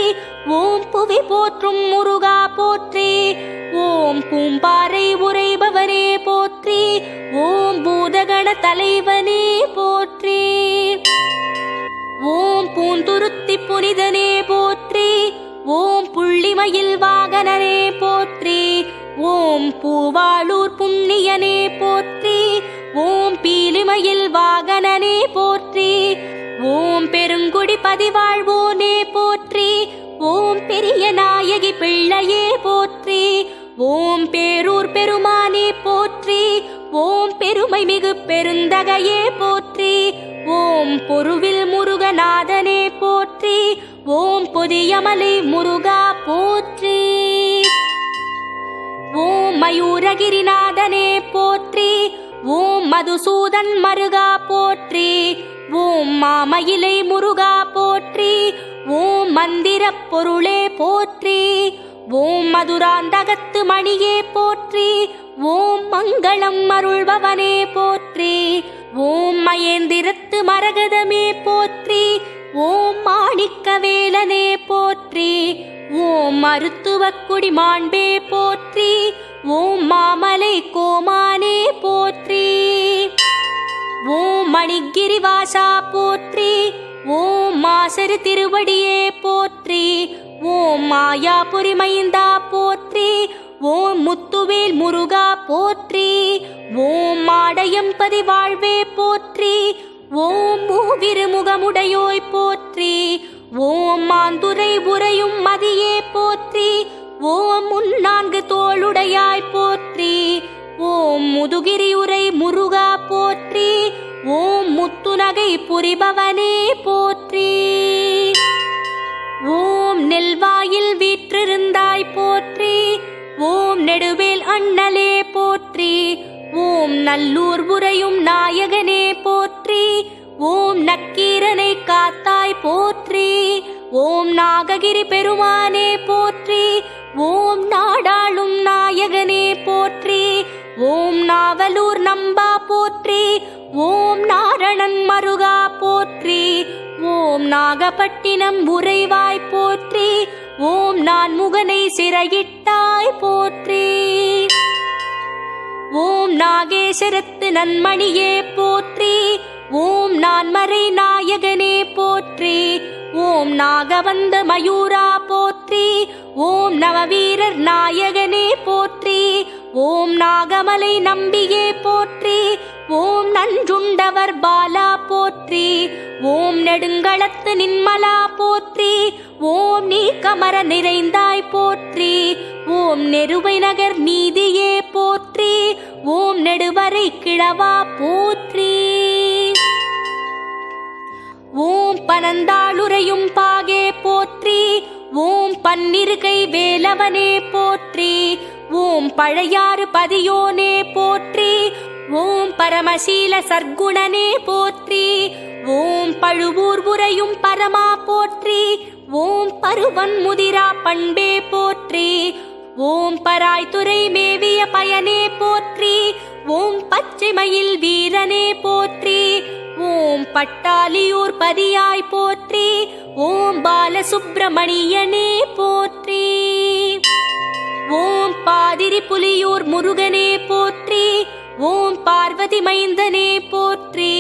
A: ஓம் புவி போற்றும் முருகா போற்றி. ஓம் பூம்பாறை உரைபவனே போற்றி. ஓம் பூதகண தலைவனே போற்றி. ஓம் பூந்துருத்தி புனிதனே போற்றி. ஓம் புள்ளிமயில் வாகனனே போற்றி. ஓம் பூவாளூர் புண்ணியனே போற்றி. ஓம் பீலிமயில் வாகனனே போற்றி. ஓம் பெருங்குடி பதிவாழ்வோனே போற்றி. ஓம் பெரிய நாயகி பிள்ளையே போற்றி. ஓம் பேரூர் பெருமானே போற்றி. ஓம் பெருமை மிகு பெருந்தகையே போற்றி. ஓம் பொருவில் முருகநாதனே போற்றி. ஓம் பொதியமலை முருகா போற்றி. ஓம் மயூரகிரிநாதனே போற்றி. ஓம் மதுசூதன் மருகா போற்றி. ஓம் மாமயிலை முருகா போற்றி. ஓம் மந்திர பொருளே போற்றி. ஓம் மதுராந்தகத்து மணியே போற்றி. ஓம் மங்களம் அருள்பவனே போற்றி. ஓம் மயேந்திரத்து மரகதமே போற்றி. ஓம் மாணிக்க வேலனே போற்றி. ஓம் மருத்துவக்குடி மாண்பே போற்றி. ஓம் மாமலை கோமானே போற்றி. ஓம் மணிகிரிவாசா போற்றி. ஓம் மாசரு திருவடியே போற்றி. ஓம் மாயாபுரி மைந்தா போற்றி. ஓம் முத்துவேல் முருகா போற்றி. ஓம் மாடையம்பதி வாழ்வே போற்றி. ஓம் மூவிருமுகமுடையோய் போற்றி. ஓம் மாந்துரை உரையும் மதியே போற்றி. ஓம் முன்னான்கு தோளுடையாய் போற்றி. ஓம் முதுகிரி உரை முருகா போற்றி. ஓம் முத்துநகை புரிபவனே போற்றி. ஓம் நெல்வாயில் வீற்றிருந்தாய் போற்றி. ஓம் நெடுவேல் அண்ணலே போற்றி. ஓம் நல்லூர் உரையும் நாயகனே போற்றி. ஓம் நக்கீரனை காத்தாய் போற்றி. ஓம் நாககிரி பெருமானே போற்றி. ஓம் நாடாளும் நாயகனே போற்றி. ஓம் நாவலூர் நம்பா போற்றி. ஓம் நாரணன் மருகா போற்றி. ஓம் நாகப்பட்டினம் உறைவாய் போற்றி. ஓம் நான்முகனை சிறையிட்டாய் போற்றி. ஓம் நாகேஸ்வரத்து நன்மணியே போற்றி. ஓம் நான்மறை நாயகனே போற்றி. ஓம் நாகவந்த மயூரா போற்றி. ஓம் நவவீரர் நாயகனே போற்றி. ஓம் நாகமலை நம்பியே போற்றி. ஓம் நஞ்சுண்டவர் பாலா போற்றி. ஓம் நெடுங்களத்து நின்மலா போற்றி. ஓம் நீ கமர நிறைந்தாய் போற்றி. ஓம் நெருவை நகர் நீதியே போற்றி. ஓம் நெடுவரை கிழவா போற்றி. ஓம் பனந்தாளுரையும் பாகே போற்றி. ஓம் பன்னிருகை வேலவனே போற்றி. ஓம் பழையாறு பதியோனே போற்றி. ஓம் பரமசீல சர்க்குணனே போற்றி. ஓம் பழுவூர் உரையும் பரமா போற்றி. ஓம் பருவன் முதிரா பண்பே போற்றி. ஓம் பராய்த்துறை மேவிய பயனே போற்றி. ஓம் பச்சைமயில் வீரனே போற்றி. ஓம் பட்டாலியூர் பதியாய் போற்றி. ஓம் பாலசுப்பிரமணியனே போற்றி. ஓம் பாதிரி புலியூர் முருகனே போற்றி. ஓம் பார்வதி மைந்தனே போற்றி.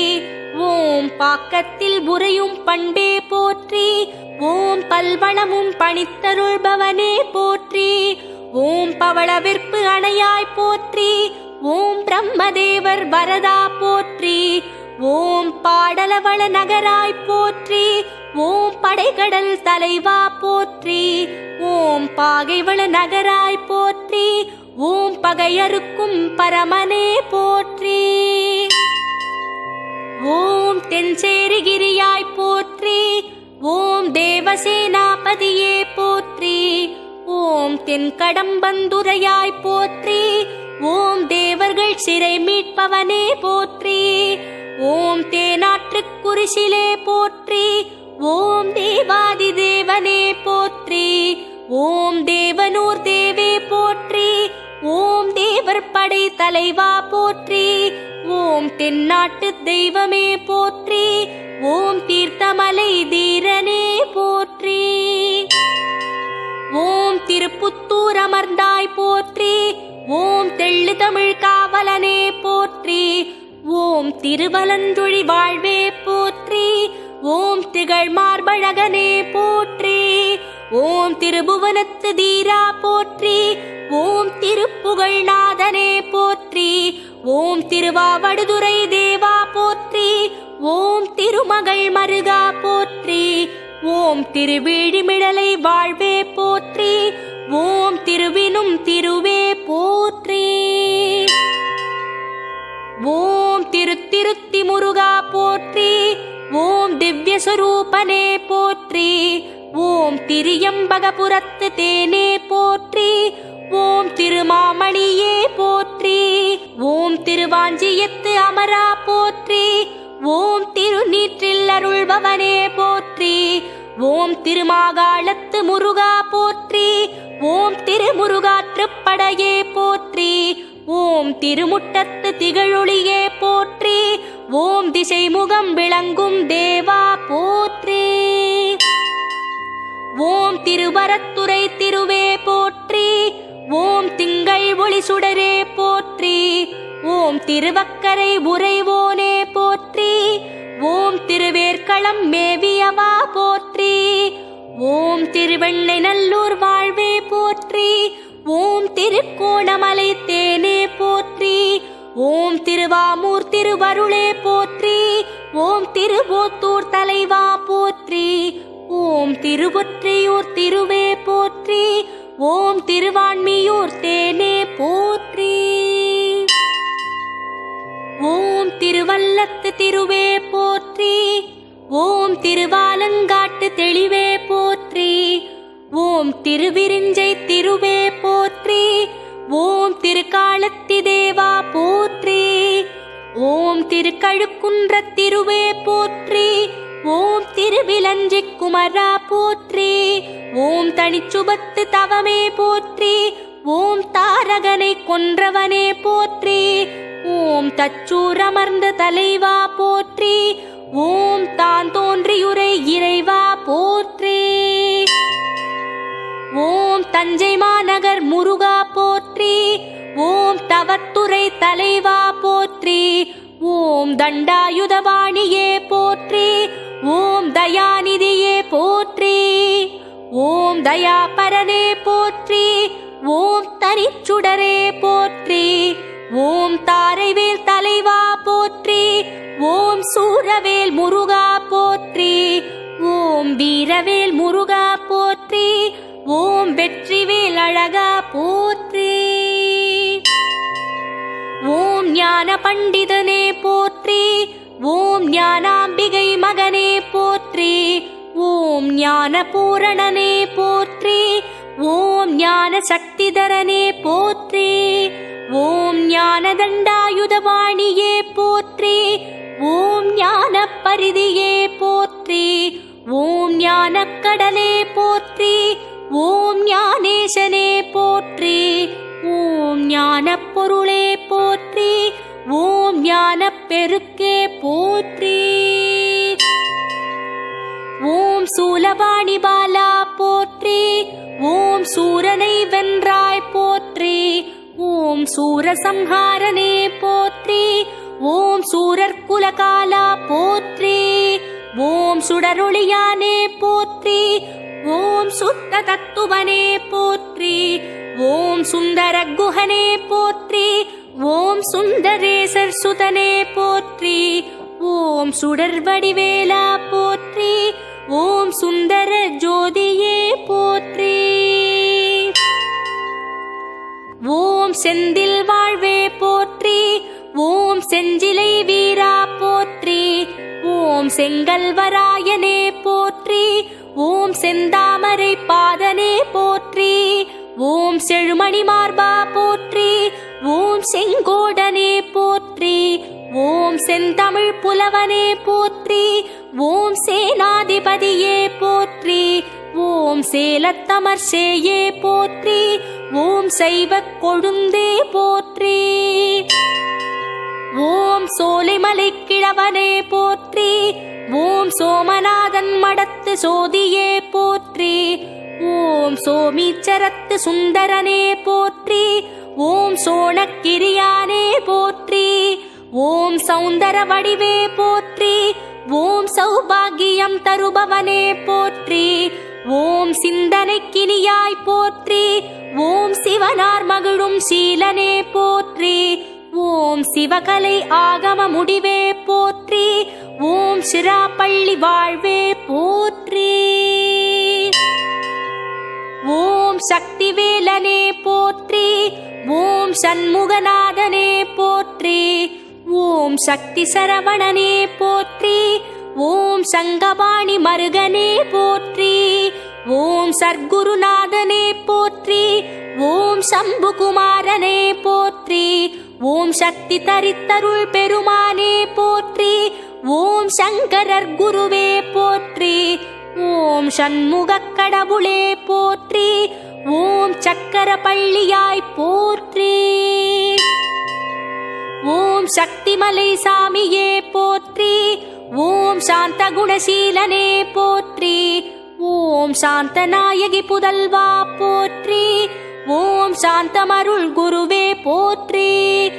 A: ஓம் பாக்கத்தில் உறையும் பண்பே போற்றி. ஓம் பல்வளமும் பணித்தருள்பவனே போற்றி. ஓம் பவளவிற்பு அணையாய் போற்றி. ஓம் பிரம்மதேவர் வரதா போற்றி. ஓம் பாடலவள நகராய் போற்றி. ஓம் படைகடல் தலைவா போற்றி. ஓம் பாகைவள நகராய் போற்றி. ஓம் பகையறுக்கும் பரமனே போற்றி. ஓம் தென்சேரிகிரியாய் போற்றி. ஓம் தேவசேனாபதியே போற்றி. ஓம் தென்கடம்பந்துரையாய் போற்றி. ஓம் தேவர்கள் சிறை மீட்பவனே போற்றி. ஓம் தேனாற்றுக் குரிசிலே போற்றி. ஓம் தேவாதி தேவனே போற்றி. ஓம் தேவனூர் தேவே போற்றி. ஓம் தேவர் படை தலைவா போற்றி. ஓம் தென்னாட்டு தெய்வமே போற்றி. ஓம் தீர்த்தமலை தீரனே போற்றி. ஓம் திருப்புத்தூர் அமர்ந்தாய் போற்றி. ஓம் தெள்ளு தமிழ் காவலனே போற்றி. ஓம் திருவலஞ்சுழி வாழ்வே போற்றி. ஓம் திகழ் மார்பழகனே போற்றி. ஓம் திருபுவனத்து தீரா போற்றி. ஓம் திருப்புகழ்நாதனே போற்றி. ஓம் திருவாவடுதுறை தேவா போற்றி. ஓம் திருமகள் மருகா போற்றி. ஓம் திருவிழிமிழலை வாழ்வே போற்றி. ஓம் திருவினும் திருவே போற்றி. ஓம் திருத்திருத்தி முருகா போற்றி. ஓம் திவ்யஸ்வரூபனே போற்றி. ஓம் திரியம்பகபுரத்து தேனே போற்றி. ஓம் திருமாமணியே போற்றி. ஓம் திருவாஞ்சியத்து அமரா போற்றி. ஓம் திருநீற்றில் அருள்பவனே போற்றி. ஓம் திருமாகாளத்து முருகா போற்றி. ஓம் திருமுருகாற்றுப்படையே போற்றி. ஓம் திருமுட்டத்து திகழொளியே போற்றி. ஓம் திசை முகம் விளங்கும் தேவா போற்றி. ஓம் திருவரத்துறை திருவே போற்றி. ஓம் திங்கள் ஒளி சுடரே போற்றி. ஓம் திருவக்கரை உறைவோனே போற்றி. ஓம் திருவேற்களம் மேவியவா போற்றி. ஓம் திருவெண்ணை நல்லூர் வாழ்வே போற்றி. ஓம் திருக்கோணமலை தேனே போற்றி. ஓம் திருவாமூர் திருவருளே போற்றி. ஓம் திருவோத்தூர் தலைவா போற்றி. ஓம் திருவொற்றியூர் திருவே போற்றி. ஓம் திருவான்மியூர் தேனே போற்றி. ஓம் திருவல்லத்து திருவே போற்றி. ஓம் திருவாலங்காட்டு தெளிவே போற்றி. ஓம் திருவிரிஞ்சை திருவே போற்றி. ஓம் திருக்காலத்தி தேவா போற்றி. ஓம் திருக்கழுக்குன்ற திருவே போற்றி. ஓம் திருவிலஞ்சி குமரா போற்றி. ஓம் தனிச்சுபத்து தவமே போற்றி. ஓம் தாரகனை கொன்றவனே போற்றி. ஓம் தச்சூர் அமர்ந்த தலைவா போற்றி. ஓம் தான் தோன்றியுரை இறைவா போற்றி. ஓம் தஞ்சை மாநகர் முருகா போற்றி. ஓம் தவத்துறை தலைவா போற்றி. ஓம் தண்டாயுதபாணியே போற்றி. ஓம் தயாநிதியே போற்றி. ஓம் தயாபரனே போற்றி. ஓம் தனிச்சுடரே போற்றி. ஓம் தாரைவேல் தலைவா போற்றி. ஓம் சூரவேல் முருகா போற்றி. அழகா போற்றி. ஓம் ஞான பண்டிதனே போற்றி. ஓம் ஞானாம்பிகை மகனே போற்றி. ஓம் ஞான பூரணனே போற்றி. ஓம் ஞான சக்திதரனே போற்றி. ஓம் ஞான தண்டாயுதபாணியே போற்றி. ஓம் ஞான பரிதியே போற்றி. ஓம் ஞான கடலே போற்றி. ஓம் ஞானேசனே போற்றி. ஓம் ஞான பொருளே போற்றி. ஓம் ஞான பெருக்கே போற்றி. ஓம் சூலவாணி பாலா போற்றி. ஓம் சூரனை வென்றாய் போற்றி. ஓம் சூரசம்ஹாரனே போற்றி. ஓம் சூரர் குலகாலா போற்றி. ஓம் சுடரொளியானே போற்றி. ஓம் சுத்த தத்துவனே போற்றி. ஓம் சுந்தர குஹனே போற்றி. ஓம் சுந்தரேசர் சுதனே போற்றி. ஓம் சுடர் வடிவேலா போற்றி. ஓம் சுந்தர ஜோதியே போற்றி. ஓம் செந்தில் வாழ்வே போற்றி. ஓம் செஞ்சிலை வீரா போற்றி. ஓம் செங்கல்வராயனே போற்றி. ஓம் செந்தாமரை பாதனே போற்றி. ஓம் செழுமணி மார்பா போற்றி. ஓம் செங்கோடனே போற்றி. ஓம் செந்தமிழ் புலவனே போற்றி. ஓம் சேனாதிபதியே போற்றி. ஓம் சேலத்தமர் சேயே போற்றி. ஓம் சைவ கொழுந்தே போற்றி. ஓம் சோலைமலை கிழவனே போற்றி. ஓம் சோமநாதன் மடத்து சோதியே போற்றி. ஓம் சோமீச்சரத்து சுந்தரனே போற்றி. ஓம் சோணக்கிரியானே போற்றி. ஓம் சௌந்தர வடிவே போற்றி. ஓம் சௌபாகியம் தருபவனே போற்றி. ஓம் சிந்தனைக்கினியாய் போற்றி. ஓம் சிவனார் மகிழும் சீலனே போற்றி. ஓம் சிவகலை ஆகம முடிவே போற்றி. ஓம் சிராப்பள்ளி வாழ்வே போற்றி. ஓம் சக்திவேலனே போற்றி. ஓம் சண்முகநாதனே போற்றி. ஓம் சக்தி சரவணனே போற்றி. ஓம் சங்கபாணி மருகனே போற்றி. ஓம் சர்க்குருநாதனே போற்றி. ஓம் சம்புகுமாரனே போற்றி. ஓம் சக்தி தரித்தருள் பெருமானே போற்றி. ஓம் சங்கரர் குருவே போற்றி. ஓம் சண்முகக் கடவுளே போற்றி. ஓம் சக்கர பள்ளியாய் போற்றி. ஓம் சக்திமலை சாமியே போற்றி. ஓம் சாந்த குணசீலனே போற்றி. ஓம் சாந்தநாயகி புதல்வா போற்றி. ஓம் சாந்தமருள் குருவே போற்றி.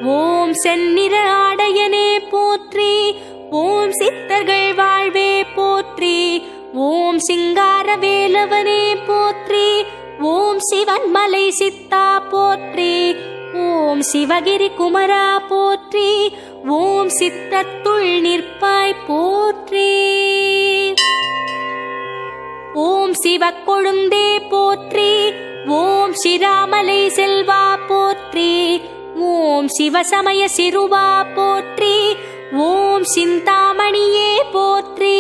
A: ஓம் செந்நிற ஆடையனே போற்றி. ஓம் சித்தர்கள் வாழ்வே போற்றி. ஓம் சிங்கார வேலவனே போற்றி. ஓம் சிவன்மலை சித்தா போற்றி. ஓம் சிவகிரி குமரா போற்றி. ஓம் சித்தத்துள் நிற்பாய் போற்றி. ஓம் சிவக்கொழுந்தே போற்றி. ஓம் சிராமலை செல்வா போற்றி. ஓம் சிவசமய சிறுவா போற்றி. ஓம் சிந்தாமணியே போற்றி.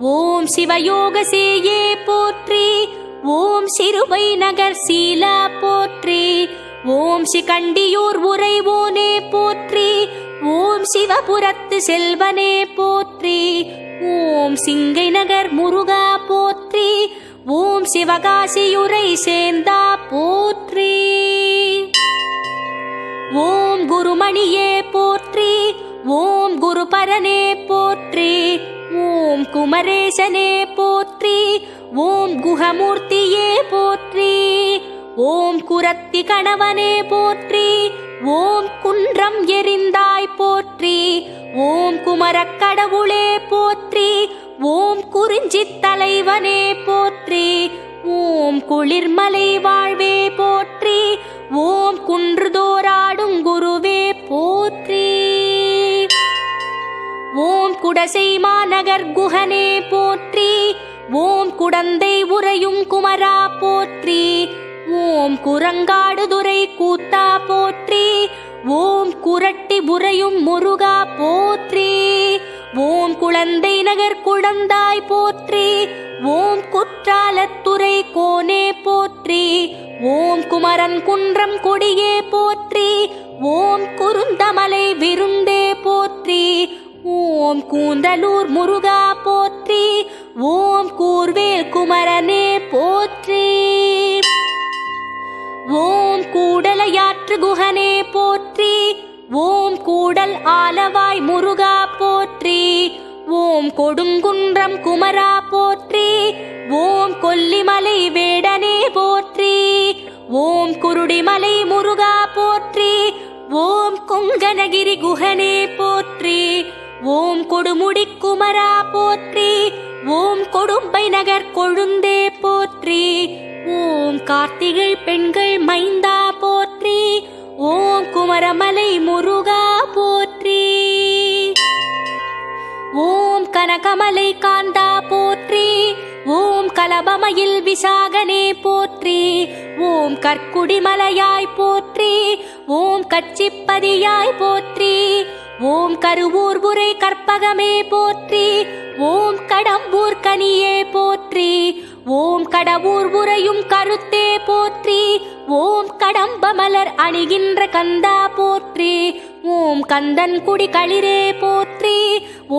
A: ஓம் சிவயோக சேயே போற்றி. ஓம் சிறுவை நகர் சீலா போற்றி. ஓம் சிகண்டியூர் உறைவோனே போற்றி. ஓம் சிவபுரத்து செல்வனே போற்றி. ஓம் சிங்கை நகர் முருகா போற்றி. ஓம் சிவகாசியுரை சேந்தா போற்றி. ஓம் குருமணியே போற்றி. ஓம் குருபரனே போற்றி. ஓம் குமரேசனே போற்றி. ஓம் குஹமூர்த்தியே போற்றி. ஓம் குரத்தி கணவனே போற்றி. ஓம் குன்றம் எரிந்தாய் போற்றி. ஓம் குமரக் கடவுளே போற்றி. ஓம் குறிஞ்சித் தலைவனே போற்றி. ஓம் குளிர்மலை வாழ்வே போற்றி. ஓம் குன்றுதோராடும் குருவே போற்றி. ஓம் குடசை மாநகர் குஹனே போற்றி. ஓம் குடந்தை உறையும் குமரா போற்றி. ஓம் குரங்காடுதுறை கூத்தா போற்றி. ஓம் குரட்டி புரையும் முருகா போற்றி. ஓம் குழந்தை நகர் குழந்தாய் போற்றி. ஓம் குற்றாலத்துறை கோனே போற்றி. ஓம் குமரன் குன்றம் கொடியே போற்றி. ஓம் குருந்தமலை விருந்தே போற்றி. ஓம் கூந்தலூர் முருகா போற்றி. ஓம் கூர்வேல் குமரனே போற்றி. ஓம் கூடலையாற்று குஹனே போற்றி. ஓம் கூடல் ஆலவாய் முருகா போற்றி. ஓம் கொடுங்குன்றம் குமரா போற்றி. ஓம் கொல்லிமலை வேடனே போற்றி. ஓம் குருடிமலை முருகா போற்றி. ஓம் கொங்கணகிரி குஹனே போற்றி. ஓம் கொடுமுடி குமரா போற்றி. ஓம் கொடும்பை நகர் கொழுந்தே போற்றி. ஓம் கார்த்திகை பெண்கள் மைந்தா போற்றி. ஓம் குமரமலை முருகா போற்றி. ஓம் கனகமலை காந்தா போற்றி. ஓம் கலபமயில் விசாகனே போற்றி. ஓம் கற்குடிமலையாய் போற்றி. ஓம் கச்சிப்பதியாய் போற்றி. ஓம் கருவூர்புரை கற்பகமே போற்றி. ஓம் கடம்பூர் கனியே போற்றி. ஓம் கடவுர் உரையும் கருத்தே போற்றி. ஓம் கடம்ப மலர் அணிகின்ற கந்தா போற்றி. ஓம் கந்தன் குடி களிரே போற்றி.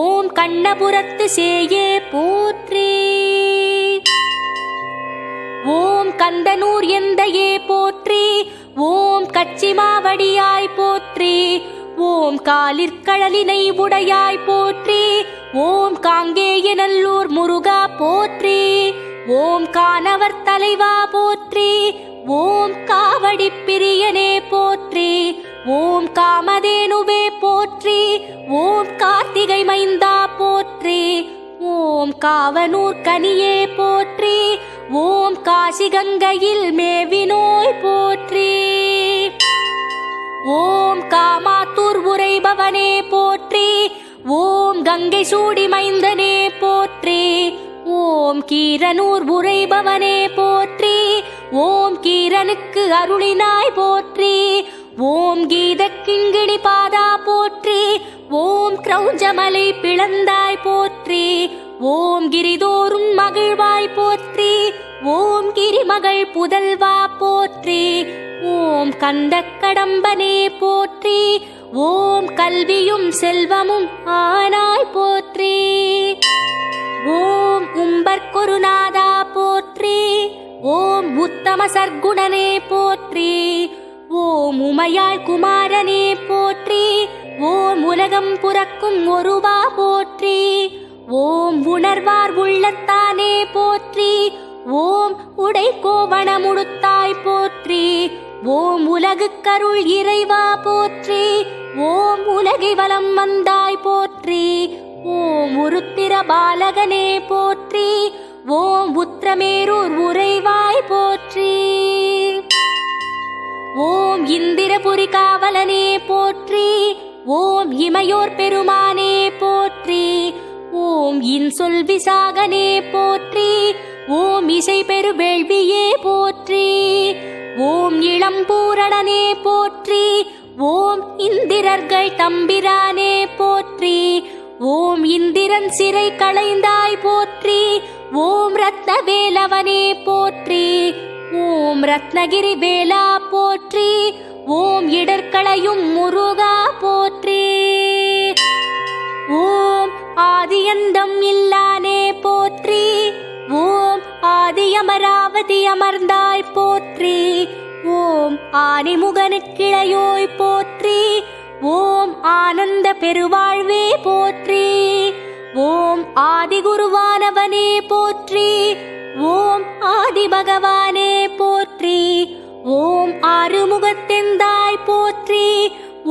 A: ஓம் கண்ணபுரத்து சேயே போற்றி. ஓம் கந்தனூர் எந்தையே போற்றி. ஓம் கச்சிமாவடியாய் போற்றி. ஓம் காலிற்கழலினை உடையாய் போற்றி. ஓம் காங்கேய நல்லூர் முருகா போற்றி. ஓம் கானவர் தலைவா போற்றி. ஓம் காவடி பிரியனே போற்றி. ஓம் காமதேனுவே போற்றி. ஓம் கார்த்திகை மைந்தா போற்றி. ஓம் காவனூர் கனியே போற்றி. ஓம் காசி கங்கையில் மேவினோய் போற்றி. ஓம் காமாத்தூர் உரைபவனே போற்றி. ஓம் கங்கை சூடி மைந்தனே போற்றி. ஓம் கீரனூர் உரைபவனே போற்றி. ஓம் கீரனுக்கு அருளினாய் போற்றி. ஓம் கீத கிங்கிணி பாதா போற்றி. ஓம் கிரௌஞ்சமலை பிளந்தாய் போற்றி. ஓம் கிரிதோறும் மகிழ்வாய் போற்றி. ஓம் கிரிமகள் புதல்வா போற்றி. ஓம் கந்த கடம்பனே போற்றி. ஓம் கல்வியும் செல்வமும் ஆனாய் போற்றி. ஓம் உம்பர்கொருநாதா போற்றி. ஓம் உத்தம சர்க்குணனே போற்றி. ஓம் உமையாள் குமாரனே போற்றி. ஓம் உலகம் புறக்கும் ஒருவா போற்றி. ஓம் உணர்வார் உள்ளத்தானே போற்றி. ஓம் உடை கோவணமுடுத்தாய் போற்றி. ஓம் உலகுக்கருள் இறைவா போற்றி. ஓம் உலகை வலம் வந்தாய் போற்றி. ஓம் உருத்திர பாலகனே போற்றி. ஓம் உத்திரமேரூர் உறைவாய் போற்றி. ஓம் இந்திரபுரி காவலனே போற்றி. ஓம் இமையோர் பெருமானே போற்றி. ஓம் இன்சொல் விசாகனே போற்றி. ஓம் இசை பெரு வேள்வியே போற்றி. ஓம் இளம்பூரணனே போற்றி. ஓம் இந்திரர்கள் தம்பிரானே போற்றி. ஓம் இந்திரன் சிறை களைந்தாய் போற்றி. ஓம் ரத்னவேலவனே போற்றி. ஓம் ரத்னகிரி வேலா போற்றி. ஓம் இடர்களையும் முருகா போற்றி. ஓம் ஆதியந்தம் இல்லானே போற்றி. ஓம் ஆதியமராவதி அமர்ந்தாய் போற்றி. ஓம் ஆனிமுகனுக்கிளையோய் போற்றி. ஓம் ஆனந்த பெருவாழ்வே போற்றி. ஓம் ஆதிகுருவானவனே போற்றி. ஓம் ஆதி பகவானே போற்றி. ஓம் ஆறுமுகத்தெந்தாய் போற்றி.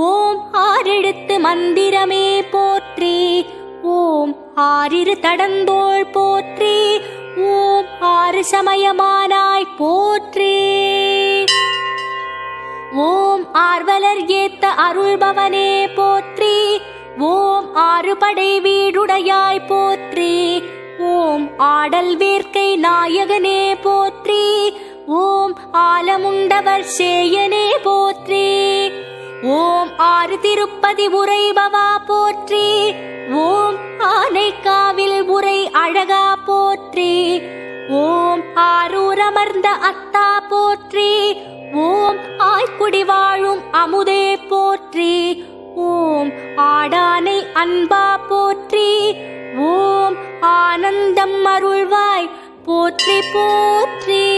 A: ஓம் ஆறெழுத்து மந்திரமே போற்றி. ஓம் ஆறிரு தடந்தோள் போற்றி. ஓம் ஆறு சமயமானாய் போற்றி. ஓம் ஆர்வலர் ஏத்த அருள்பவனே போற்றி. ஓம் ஆறு படை வீடுடையாய் போற்றி. ஓம் ஆடல் வேர்க்கை நாயகனே போற்றி. ஓம் ஆலமுண்டவர் சேயனே போற்றி. ஓம் ஆறு திருப்பதி உரைபவா போற்றி. ஓம் ஆனைக்காவில் உரை அழகா போற்றி. ஓம் ஆரூரமர்ந்த அத்தா போற்றி. ஓம் ஆய்க்குடி வாழும் அமுதே போற்றி. ஓம் ஆடானை அன்பா போற்றி. ஓம் ஆனந்தம் அருள்வாய் போற்றி போற்றி.